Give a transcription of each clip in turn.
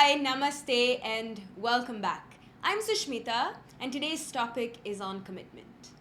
Hi, namaste, and welcome back. I'm Sushmita, and today's topic is on commitment.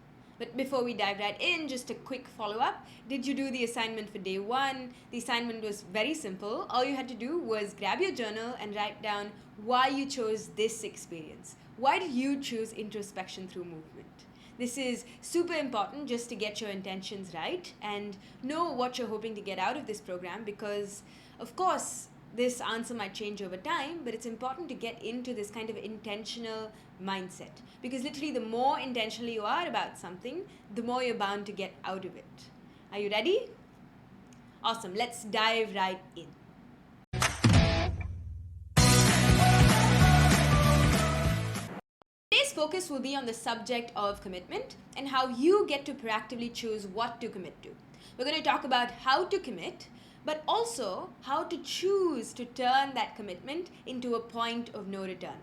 But before we dive right in, just a quick follow up. Did you do the assignment for day one? The assignment was very simple. All you had to do was grab your journal and write down why you chose this experience. Why did you choose introspection through movement? This is super important just to get your intentions right and know what you're hoping to get out of this program because, of course, this answer might change over time, but it's important to get into this kind of intentional mindset because literally, the more intentional you are about something, the more you're bound to get out of it. Are you ready? Awesome, let's dive right in. Today's focus will be on the subject of commitment and how you get to proactively choose what to commit to. We're going to talk about how to commit, but also how to choose to turn that commitment into a point of no return.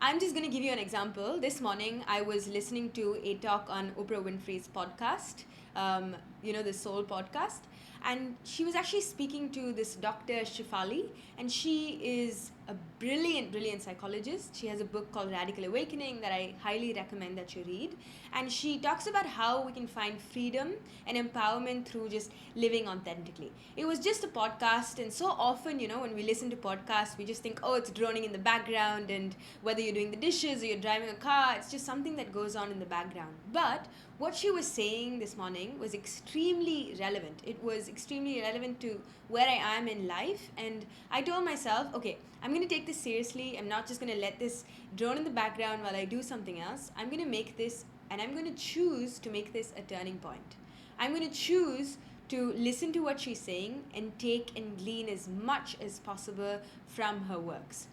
I'm just going to give you an example. This morning, I was listening to a talk on Oprah Winfrey's podcast, the Soul podcast, and she was actually speaking to this Dr. Shifali, and she is a brilliant psychologist. She has a book called Radical Awakening that I highly recommend that you read. And she talks about how we can find freedom and empowerment through just living authentically. It was just a podcast, and so often, when we listen to podcasts, we just think, oh, it's droning in the background, and whether you're doing the dishes or you're driving a car, it's just something that goes on in the background. But what she was saying this morning was extremely relevant. It was extremely relevant to where I am in life, and I told myself, okay, I'm going to take this seriously. I'm not just going to let this drone in the background while I do something else. I'm going to make this, and I'm going to choose to make this a turning point. I'm going to choose to listen to what she's saying and take and glean as much as possible from her works.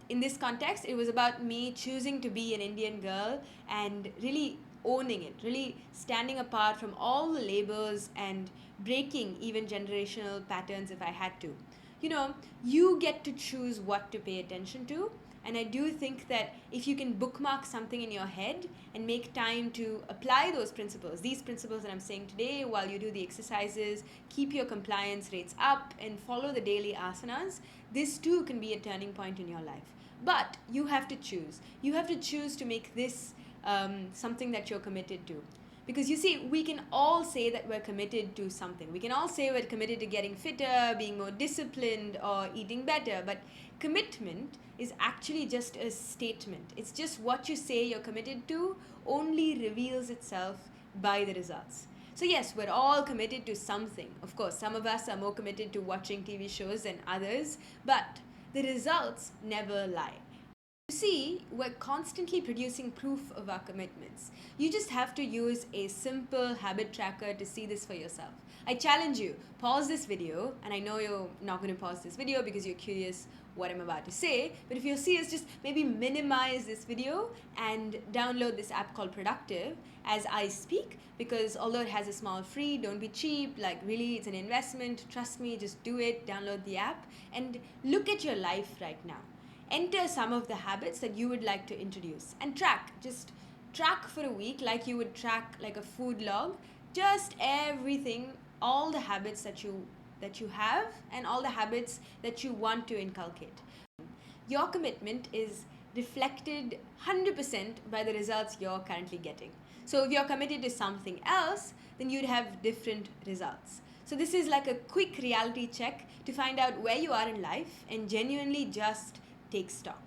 In this context, it was about me choosing to be an Indian girl and really owning it, really standing apart from all the labels and breaking even generational patterns if I had to. You get to choose what to pay attention to. And I do think that if you can bookmark something in your head and make time to apply those principles, these principles that I'm saying today, while you do the exercises, keep your compliance rates up, and follow the daily asanas, this too can be a turning point in your life. But you have to choose. You have to choose to make this something that you're committed to. Because you see, we can all say that we're committed to something. We can all say we're committed to getting fitter, being more disciplined, or eating better. But commitment is actually just a statement. It's just what you say you're committed to only reveals itself by the results. So yes, we're all committed to something. Of course, some of us are more committed to watching TV shows than others, but the results never lie. You see, we're constantly producing proof of our commitments. You just have to use a simple habit tracker to see this for yourself. I challenge you, pause this video, and I know you're not going to pause this video because you're curious what I'm about to say, but if you're serious, just maybe minimize this video and download this app called Productive as I speak, because although it has a small free, don't be cheap, like really it's an investment, trust me, just do it, download the app, and look at your life right now. Enter some of the habits that you would like to introduce and just track for a week like you would track like a food log, just everything, all the habits that you have and all the habits that you want to inculcate. Your commitment is reflected 100% by the results you're currently getting. So if you're committed to something else, then you'd have different results. So this is like a quick reality check to find out where you are in life and genuinely just take stock.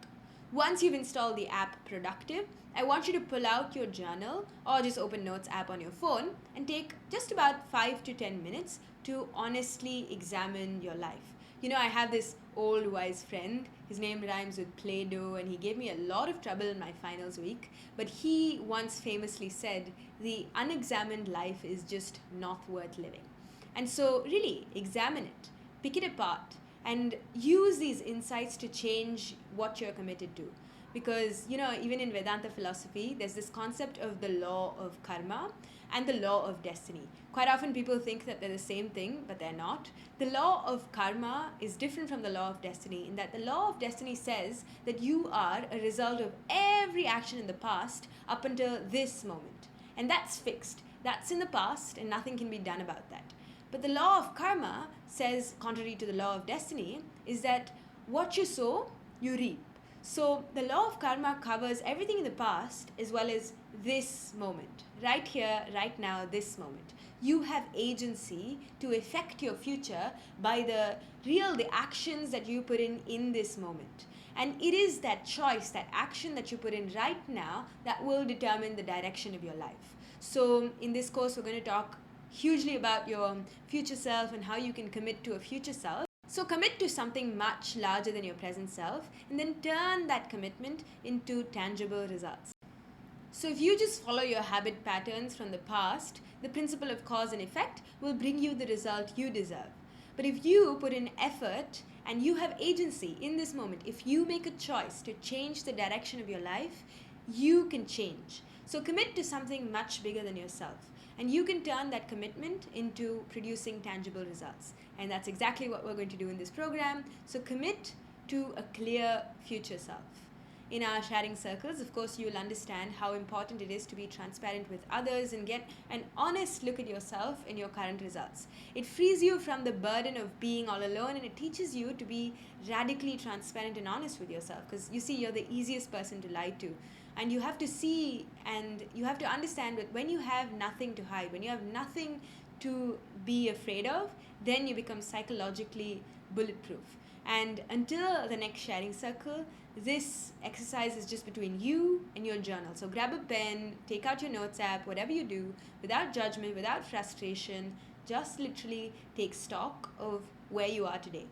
Once you've installed the app Productive, I want you to pull out your journal or just open Notes app on your phone and take just about 5 to 10 minutes to honestly examine your life. I have this old wise friend. His name rhymes with Play-Doh, and he gave me a lot of trouble in my finals week. But he once famously said, the unexamined life is just not worth living. And so really examine it, pick it apart, and use these insights to change what you're committed to. Because, even in Vedanta philosophy, there's this concept of the law of karma and the law of destiny. Quite often people think that they're the same thing, but they're not. The law of karma is different from the law of destiny in that the law of destiny says that you are a result of every action in the past up until this moment. And that's fixed. That's in the past, and nothing can be done about that. But the law of karma says, contrary to the law of destiny, is that what you sow, you reap. So the law of karma covers everything in the past as well as this moment, right here, right now, this moment. You have agency to affect your future by the actions that you put in this moment. And it is that choice, that action that you put in right now that will determine the direction of your life. So in this course, we're going to talk hugely about your future self and how you can commit to a future self. So commit to something much larger than your present self and then turn that commitment into tangible results. So if you just follow your habit patterns from the past, the principle of cause and effect will bring you the result you deserve. But if you put in effort and you have agency in this moment, if you make a choice to change the direction of your life, you can change. So commit to something much bigger than yourself. And you can turn that commitment into producing tangible results. And that's exactly what we're going to do in this program. So commit to a clear future self. In our sharing circles, of course, you'll understand how important it is to be transparent with others and get an honest look at yourself and your current results. It frees you from the burden of being all alone, and it teaches you to be radically transparent and honest with yourself, because you see, you're the easiest person to lie to. And you have to see and you have to understand that when you have nothing to hide, when you have nothing to be afraid of, then you become psychologically bulletproof. And until the next sharing circle, this exercise is just between you and your journal. So grab a pen, take out your notes app, whatever you do, without judgment, without frustration, just literally take stock of where you are today.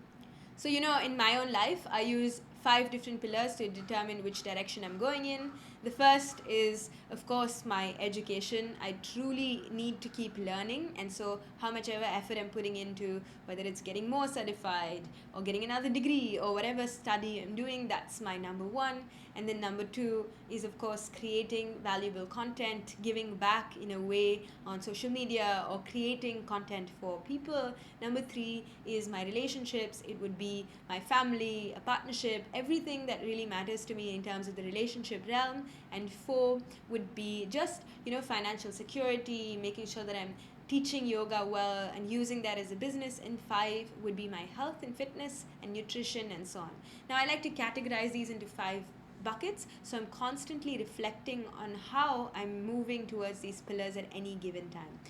So, in my own life, I use 5 different pillars to determine which direction I'm going in. The first is, of course, my education. I truly need to keep learning, and so how much ever effort I'm putting into, whether it's getting more certified or getting another degree or whatever study I'm doing, that's my number one. And then number 2 is, of course, creating valuable content, giving back in a way on social media or creating content for people. Number 3 is my relationships. It would be my family, a partnership, everything that really matters to me in terms of the relationship realm. And 4 would be just, financial security, making sure that I'm teaching yoga well and using that as a business. And 5 would be my health and fitness and nutrition and so on. Now, I like to categorize these into 5 buckets, so I'm constantly reflecting on how I'm moving towards these pillars at any given time.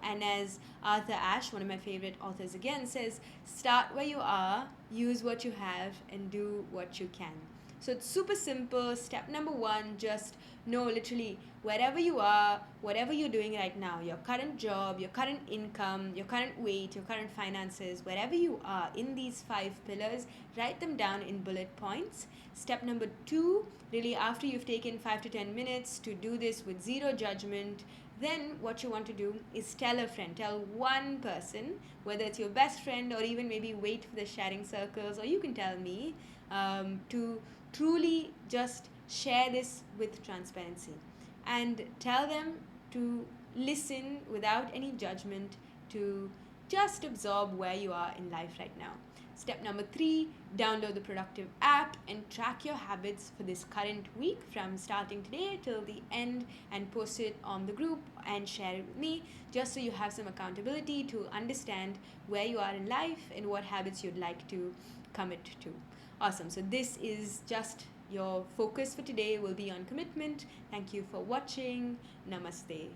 And as Arthur Ashe, one of my favorite authors again, says, start where you are, use what you have, and do what you can. So it's super simple. Step number 1, just know literally wherever you are, whatever you're doing right now, your current job, your current income, your current weight, your current finances, wherever you are in these 5 pillars, write them down in bullet points. Step number 2, really after you've taken 5 to 10 minutes to do this with zero judgment, then what you want to do is tell a friend, tell one person, whether it's your best friend or even maybe wait for the sharing circles, or you can tell me, to truly just share this with transparency and tell them to listen without any judgment, to just absorb where you are in life right now. Step number 3, download the Productive app and track your habits for this current week from starting today till the end, and post it on the group and share it with me, just so you have some accountability to understand where you are in life and what habits you'd like to commit to. Awesome. So this is just your focus for today will be on commitment. Thank you for watching. Namaste.